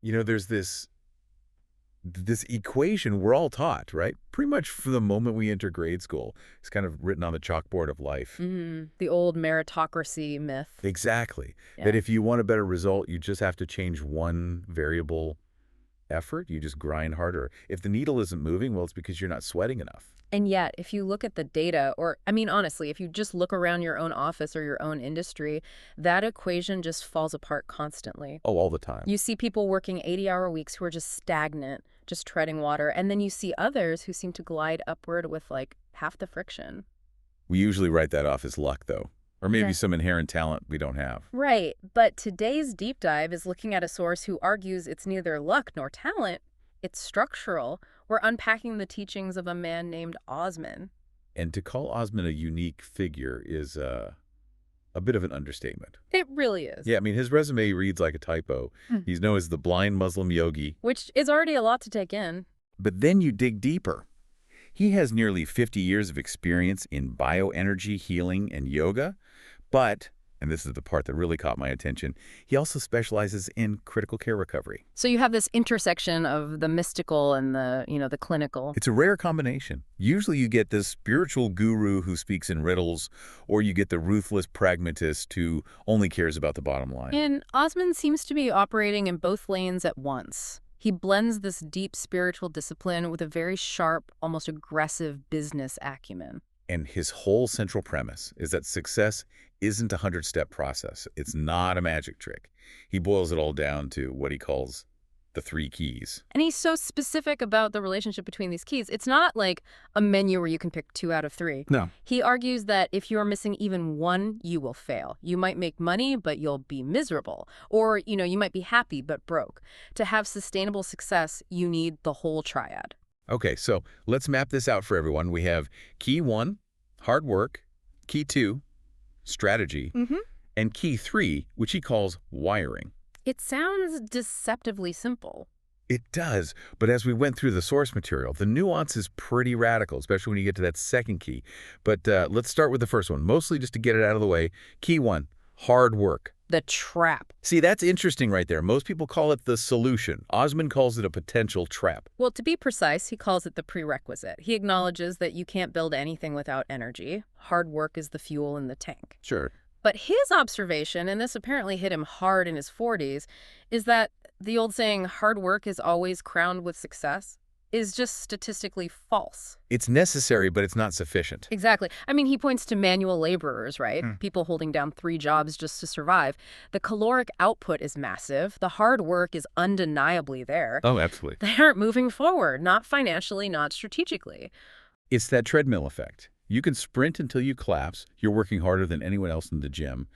There's this equation we're all taught, right? Pretty much from the moment we enter grade school. It's kind of written on the chalkboard of life. The old meritocracy myth. Exactly. That Yeah. if you want a better result, you just have to change one variable effort. You just grind harder. If the needle isn't moving, well, it's because you're not sweating enough. And yet, if you look at the data, or I mean, honestly, if you just look around your own office or your own industry, that equation just falls apart constantly. Oh, all the time. You see people working 80-hour weeks who are just stagnant, just treading water. And then you see others who seem to glide upward with like half the friction. We usually write that off as luck, though. Or maybe Yeah. some inherent talent we don't have. Right. But today's deep dive is looking at a source who argues it's neither luck nor talent, it's structural. We're unpacking the teachings of a man named Osman. And to call Osman a unique figure is a bit of an understatement. It really is. Yeah, I mean, his resume reads like a typo. He's known as the blind Muslim yogi. Which is already a lot to take in. But then you dig deeper. He has nearly 50 years of experience in bioenergy, healing, and yoga. But, and this is the part that really caught my attention, he also specializes in critical care recovery. So you have this intersection of the mystical and the clinical. It's a rare combination. Usually you get this spiritual guru who speaks in riddles, or you get the ruthless pragmatist who only cares about the bottom line. And Osman seems to be operating in both lanes at once. He blends this deep spiritual discipline with a very sharp, almost aggressive business acumen. And his whole central premise is that success isn't a 100-step process. It's not a magic trick. He boils it all down to what he calls the 3 keys. And he's so specific about the relationship between these keys. It's not like a menu where you can pick 2 out of 3. No. He argues that if you're missing even one, you will fail. You might make money, but you'll be miserable. Or, you might be happy, but broke. To have sustainable success, you need the whole triad. Okay, so let's map this out for everyone. We have key 1, hard work, key 2, strategy, and key 3, which he calls wiring. It sounds deceptively simple. It does, but as we went through the source material, the nuance is pretty radical, especially when you get to that second key. But let's start with the first one, mostly just to get it out of the way. Key 1, hard work. The trap. See, that's interesting right there. Most people call it the solution. Osman calls it a potential trap. Well, to be precise, he calls it the prerequisite. He acknowledges that you can't build anything without energy. Hard work is the fuel in the tank. Sure. But his observation, and this apparently hit him hard in his 40s, is that the old saying, hard work is always crowned with success, is just statistically false. It's necessary, but it's not sufficient. Exactly. I mean, he points to manual laborers, right? People holding down 3 jobs just to survive. The caloric output is massive. The hard work is undeniably there. Oh, absolutely. They aren't moving forward, not financially, not strategically. It's that treadmill effect. You can sprint until you collapse. You're working harder than anyone else in the gym.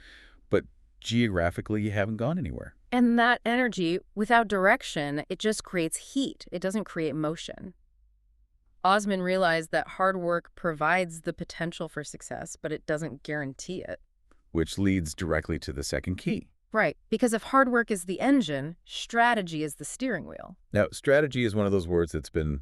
But geographically, you haven't gone anywhere. And that energy, without direction, it just creates heat. It doesn't create motion. Osman realized that hard work provides the potential for success, but it doesn't guarantee it. Which leads directly to the second key. Right, because if hard work is the engine, strategy is the steering wheel. Now, strategy is one of those words that's been,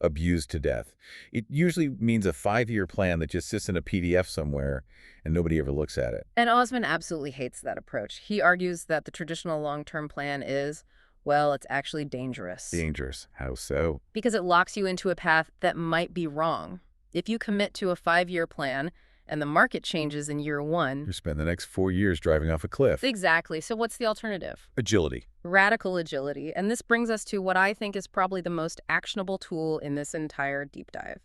abused to death. It usually means a 5-year plan that just sits in a PDF somewhere and nobody ever looks at it. And Osman absolutely hates that approach. He argues that the traditional long-term plan is, well, it's actually dangerous. Dangerous. How so? Because it locks you into a path that might be wrong. If you commit to a 5-year plan and the market changes in year 1... You spend the next 4 years driving off a cliff. Exactly. So what's the alternative? Agility. Radical agility. And this brings us to what I think is probably the most actionable tool in this entire deep dive.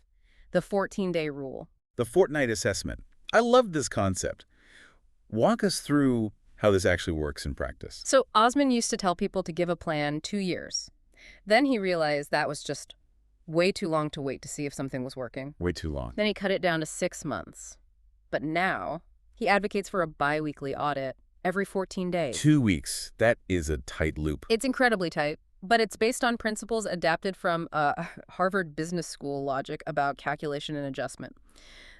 The 14-day rule. The fortnight assessment. I love this concept. Walk us through how this actually works in practice. So Osman used to tell people to give a plan 2 years. Then he realized that was just way too long to wait to see if something was working. Way too long. Then he cut it down to 6 months. But now he advocates for a bi-weekly audit every 14 days. 2 weeks. That is a tight loop. It's incredibly tight, but it's based on principles adapted from Harvard Business School logic about calculation and adjustment.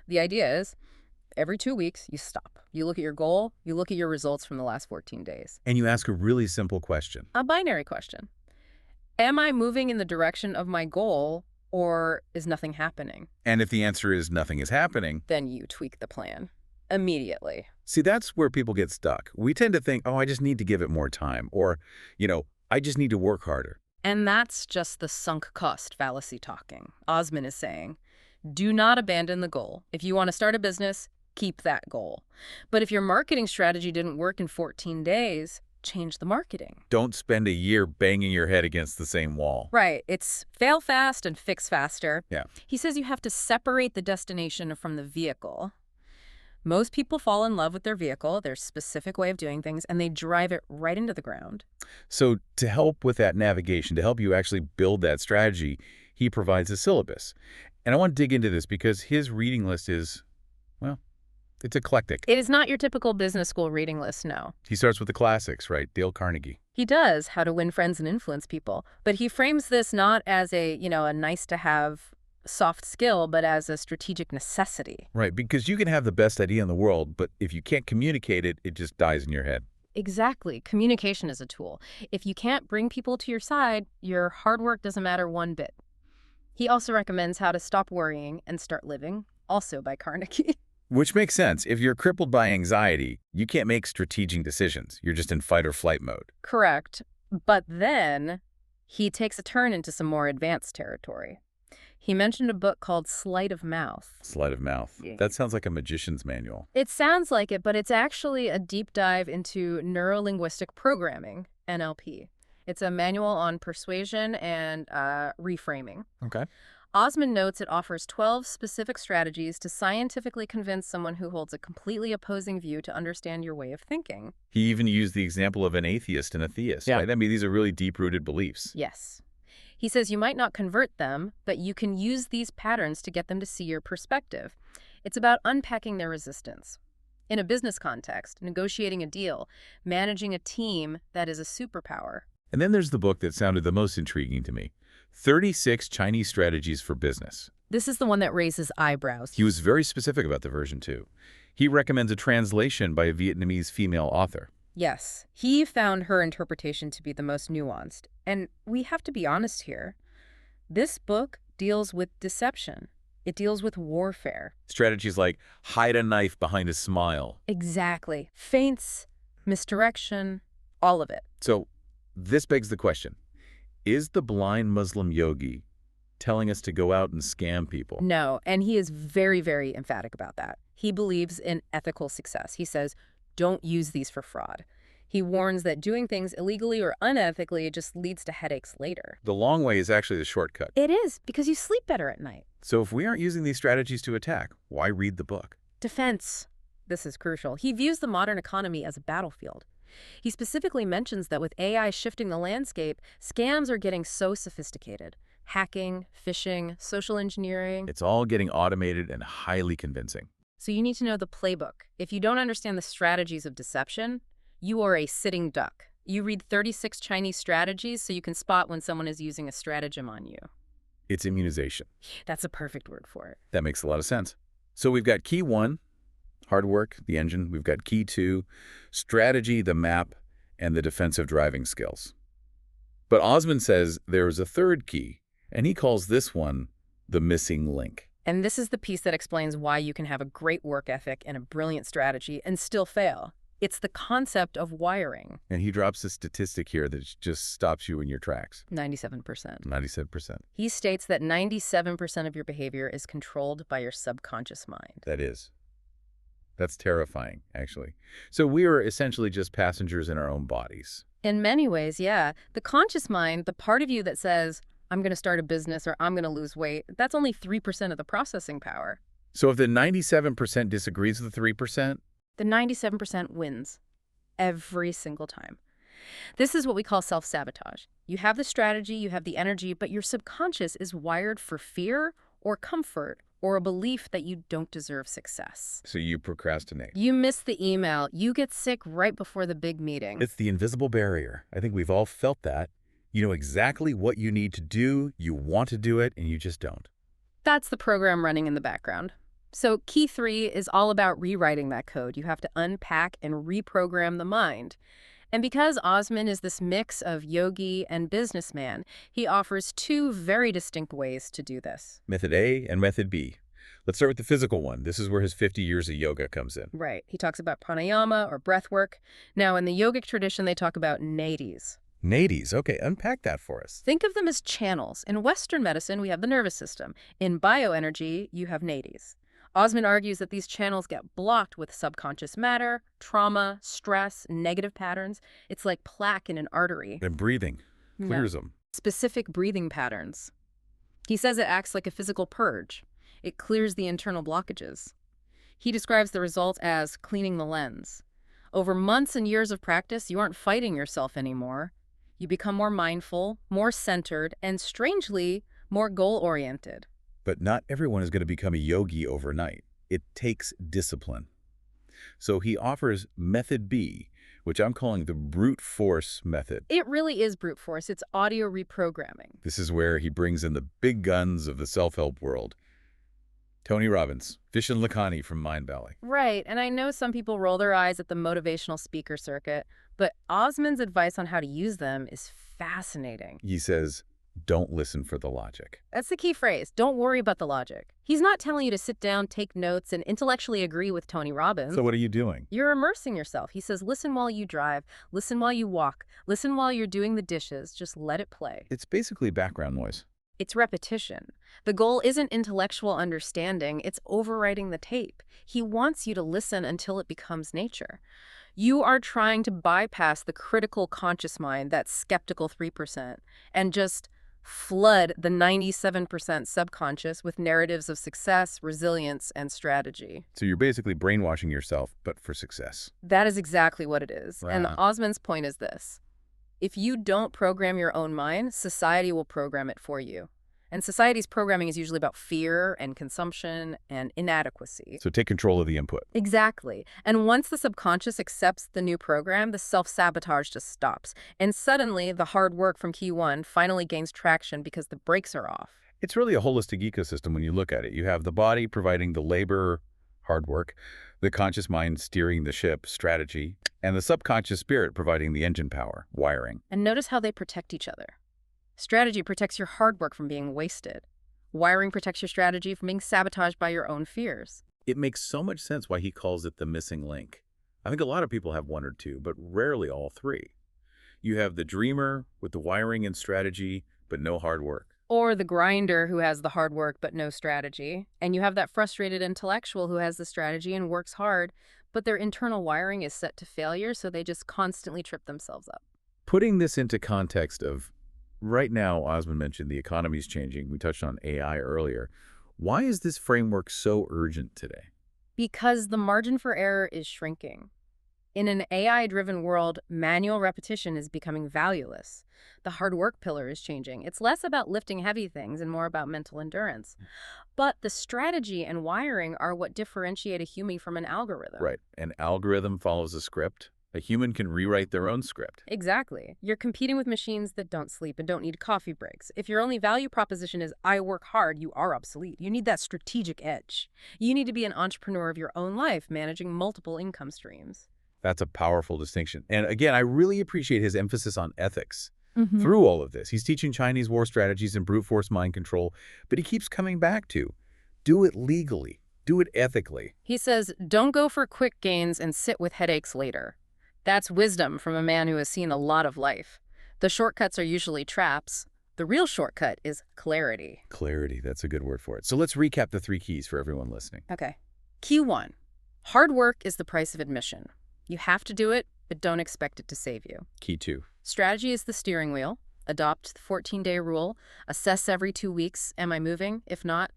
The idea is every 2 weeks, you stop. You look at your goal, you look at your results from the last 14 days. And you ask a really simple question. A binary question. Am I moving in the direction of my goal, or is nothing happening? And if the answer is nothing is happening, Then you tweak the plan immediately. see, that's where people get stuck. We tend to think, oh, I just need to give it more time. Or, I just need to work harder. And that's just the sunk cost fallacy talking. Osman is saying, do not abandon the goal. If you want to start a business, keep that goal. But if your marketing strategy didn't work in 14 days, change the marketing. Don't spend a year banging your head against the same wall. Right. It's fail fast and fix faster. Yeah. He says you have to separate the destination from the vehicle. Most people fall in love with their vehicle, their specific way of doing things, and they drive it right into the ground. So to help with that navigation, to help you actually build that strategy, he provides a syllabus. And I want to dig into this because his reading list is, well, it's eclectic. It is not your typical business school reading list, no. He starts with the classics, right? Dale Carnegie. He does, How to Win Friends and Influence People. But he frames this not as a nice-to-have soft skill, but as a strategic necessity. Right, because you can have the best idea in the world, but if you can't communicate it, it just dies in your head. Exactly. Communication is a tool. If you can't bring people to your side, your hard work doesn't matter one bit. He also recommends How to Stop Worrying and Start Living, also by Carnegie. Which makes sense. If you're crippled by anxiety, you can't make strategic decisions. You're just in fight or flight mode. Correct. But then he takes a turn into some more advanced territory. He mentioned a book called Sleight of Mouth. Sleight of mouth. Yeah. That sounds like a magician's manual. It sounds like it, but it's actually a deep dive into neuro-linguistic programming, NLP. It's a manual on persuasion and reframing. Okay. Osman notes it offers 12 specific strategies to scientifically convince someone who holds a completely opposing view to understand your way of thinking. He even used the example of an atheist and a theist, Yeah. right? I mean, these are really deep-rooted beliefs. Yes. He says you might not convert them, but you can use these patterns to get them to see your perspective. It's about unpacking their resistance. In a business context, negotiating a deal, managing a team that is a superpower. And then there's the book that sounded the most intriguing to me, 36 Chinese Strategies for Business. This is the one that raises eyebrows. He was very specific about the version, too. He recommends a translation by a Vietnamese female author. Yes, he found her interpretation to be the most nuanced. And we have to be honest here. This book deals with deception. It deals with warfare. Strategies like hide a knife behind a smile. Exactly. Feints, misdirection, all of it. So this begs the question, is the blind Muslim yogi telling us to go out and scam people? No, and he is very, very emphatic about that. He believes in ethical success. He says, don't use these for fraud. He warns that doing things illegally or unethically just leads to headaches later. The long way is actually the shortcut. It is, because you sleep better at night. So if we aren't using these strategies to attack, why read the book? Defense. This is crucial. He views the modern economy as a battlefield. He specifically mentions that with AI shifting the landscape, scams are getting so sophisticated. Hacking, phishing, social engineering. It's all getting automated and highly convincing. So you need to know the playbook. If you don't understand the strategies of deception, you are a sitting duck. You read 36 Chinese strategies so you can spot when someone is using a stratagem on you. It's immunization. That's a perfect word for it. That makes a lot of sense. So we've got key 1, hard work, the engine. We've got key 2, strategy, the map, and the defensive driving skills. But Osman says there is a third key, and he calls this one the missing link. And this is the piece that explains why you can have a great work ethic and a brilliant strategy and still fail. It's the concept of wiring. And he drops a statistic here that just stops you in your tracks. 97%. 97%. He states that 97% of your behavior is controlled by your subconscious mind. That is. That's terrifying, actually. So we are essentially just passengers in our own bodies. In many ways, yeah. The conscious mind, the part of you that says, I'm going to start a business or I'm going to lose weight, that's only 3% of the processing power. So if the 97% disagrees with the 3%, The 97% wins every single time. This is what we call self-sabotage. You have the strategy, you have the energy, but your subconscious is wired for fear or comfort or a belief that you don't deserve success. so you procrastinate. You miss the email. You get sick right before the big meeting. It's the invisible barrier. I think we've all felt that. You know exactly what you need to do, you want to do it, and you just don't. That's the program running in the background. So key 3 is all about rewriting that code. You have to unpack and reprogram the mind. And because Osman is this mix of yogi and businessman, he offers 2 very distinct ways to do this. Method A and Method B. Let's start with the physical one. This is where his 50 years of yoga comes in. Right. He talks about pranayama or breath work. Now, in the yogic tradition, they talk about nadis. Nades. Okay, unpack that for us. Think of them as channels. In Western medicine, we have the nervous system. In bioenergy, you have nades. Osman argues that these channels get blocked with subconscious matter, trauma, stress, negative patterns. It's like plaque in an artery. And breathing Yeah. clears them. Specific breathing patterns. He says it acts like a physical purge. It clears the internal blockages. He describes the result as cleaning the lens. Over months and years of practice, you aren't fighting yourself anymore. You become more mindful, more centered, and strangely, more goal-oriented. But not everyone is going to become a yogi overnight. It takes discipline. So he offers Method B, which I'm calling the brute force method. It really is brute force. It's audio reprogramming. This is where he brings in the big guns of the self-help world. Tony Robbins, Vishen Lakhani from Mindvalley. Right, and I know some people roll their eyes at the motivational speaker circuit, but Osman's advice on how to use them is fascinating. He says, don't listen for the logic. That's the key phrase. Don't worry about the logic. He's not telling you to sit down, take notes, and intellectually agree with Tony Robbins. So what are you doing? You're immersing yourself. He says, listen while you drive, listen while you walk, listen while you're doing the dishes, just let it play. It's basically background noise. It's repetition. The goal isn't intellectual understanding, it's overwriting the tape. He wants you to listen until it becomes nature. You are trying to bypass the critical conscious mind, that skeptical 3%, and just flood the 97% subconscious with narratives of success, resilience, and strategy. So you're basically brainwashing yourself, but for success. That is exactly what it is. Wow. And Osman's point is this. If you don't program your own mind, society will program it for you. And society's programming is usually about fear and consumption and inadequacy. So take control of the input. Exactly. And once the subconscious accepts the new program, the self-sabotage just stops. And suddenly, the hard work from Key 1 finally gains traction because the brakes are off. It's really a holistic ecosystem when you look at it. You have the body providing the labor, hard work, the conscious mind steering the ship, strategy, and the subconscious spirit providing the engine power, wiring. And notice how they protect each other. Strategy protects your hard work from being wasted. Wiring protects your strategy from being sabotaged by your own fears. It makes so much sense why he calls it the missing link. I think a lot of people have one or two, but rarely all three. You have the dreamer with the wiring and strategy, but no hard work. Or the grinder who has the hard work but no strategy. And you have that frustrated intellectual who has the strategy and works hard, but their internal wiring is set to failure, so they just constantly trip themselves up. Putting this into context of right now, Osman mentioned the economy's changing. We touched on AI earlier. Why is this framework so urgent today? Because the margin for error is shrinking. In an AI-driven world, manual repetition is becoming valueless. The hard work pillar is changing. It's less about lifting heavy things and more about mental endurance. But the strategy and wiring are what differentiate a human from an algorithm. Right. An algorithm follows a script. A human can rewrite their own script. Exactly. You're competing with machines that don't sleep and don't need coffee breaks. If your only value proposition is, I work hard, you are obsolete. You need that strategic edge. You need to be an entrepreneur of your own life, managing multiple income streams. That's a powerful distinction. And again, I really appreciate his emphasis on ethics. Through all of this, he's teaching Chinese war strategies and brute force mind control, but he keeps coming back to, do it legally, do it ethically. He says, don't go for quick gains and sit with headaches later. That's wisdom from a man who has seen a lot of life. The shortcuts are usually traps. The real shortcut is clarity. Clarity, that's a good word for it. So let's recap the 3 keys for everyone listening. Okay. Key 1. Hard work is the price of admission. You have to do it, but don't expect it to save you. Key 2. Strategy is the steering wheel. Adopt the 14-day rule. Assess every 2 weeks. Am I moving? If not,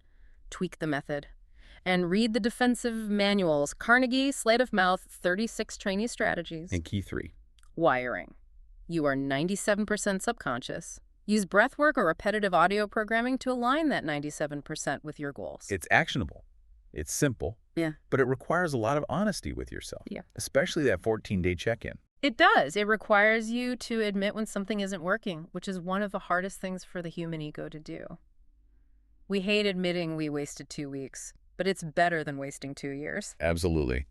tweak the method. And read the defensive manuals. Carnegie, Sleight of Mouth, 36 trainee strategies. And key 3. Wiring. You are 97% subconscious. Use breathwork or repetitive audio programming to align that 97% with your goals. It's actionable. It's simple. Yeah. But it requires a lot of honesty with yourself. Yeah. Especially that 14-day check-in. It does. It requires you to admit when something isn't working, which is one of the hardest things for the human ego to do. We hate admitting we wasted 2 weeks, but it's better than wasting 2 years. Absolutely.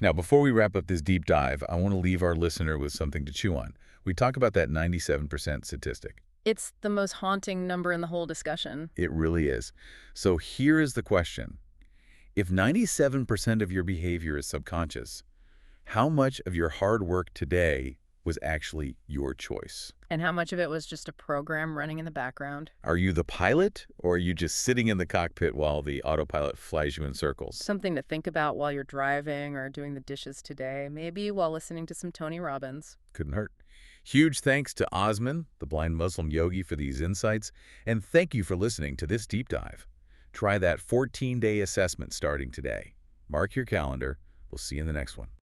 Now, before we wrap up this deep dive, I want to leave our listener with something to chew on. We talk about that 97% statistic. It's the most haunting number in the whole discussion. It really is. So here is the question. If 97% of your behavior is subconscious, how much of your hard work today was actually your choice? And how much of it was just a program running in the background? Are you the pilot, or are you just sitting in the cockpit while the autopilot flies you in circles? Something to think about while you're driving or doing the dishes today, maybe while listening to some Tony Robbins. Couldn't hurt. Huge thanks to Osman, the blind Muslim yogi, for these insights, and thank you for listening to this deep dive. Try that 14-day assessment starting today. Mark your calendar. We'll see you in the next one.